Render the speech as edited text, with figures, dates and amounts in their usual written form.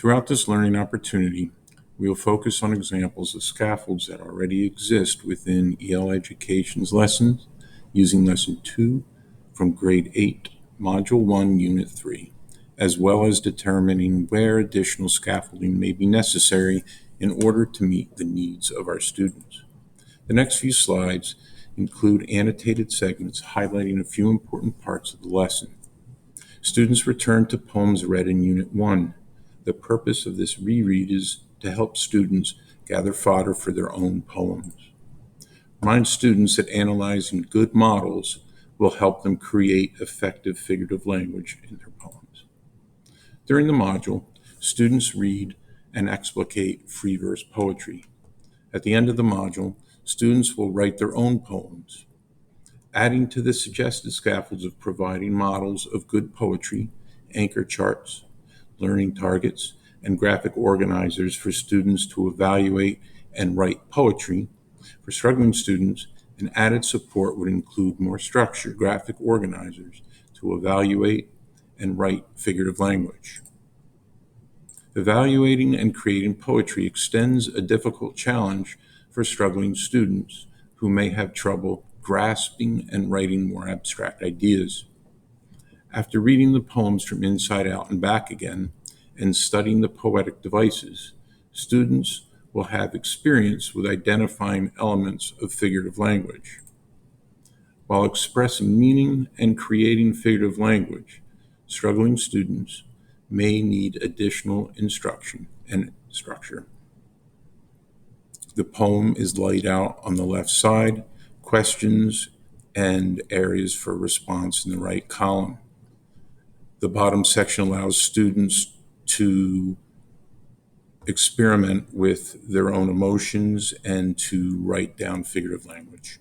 Throughout this learning opportunity, we will focus on examples of scaffolds that already exist within EL Education's lessons using Lesson 2 from Grade 8, Module 1, Unit 3, as well as determining where additional scaffolding may be necessary in order to meet the needs of our students. The next few slides include annotated segments highlighting a few important parts of the lesson. Students return to poems read in Unit 1. The purpose of this reread is to help students gather fodder for their own poems. Remind students that analyzing good models will help them create effective figurative language in their poems. During the module, students read and explicate free verse poetry. At the end of the module, students will write their own poems. Adding to the suggested scaffolds of providing models of good poetry, anchor charts, learning targets, and graphic organizers for students to evaluate and write poetry. For struggling students, an added support would include more structured graphic organizers to evaluate and write figurative language. Evaluating and creating poetry extends a difficult challenge for struggling students who may have trouble grasping and writing more abstract ideas. After reading the poems from inside out and back again, and studying the poetic devices, students will have experience with identifying elements of figurative language. While expressing meaning and creating figurative language, struggling students may need additional instruction and structure. The poem is laid out on the left side, questions and areas for response in the right column. The bottom section allows students to experiment with their own emotions and to write down figurative language.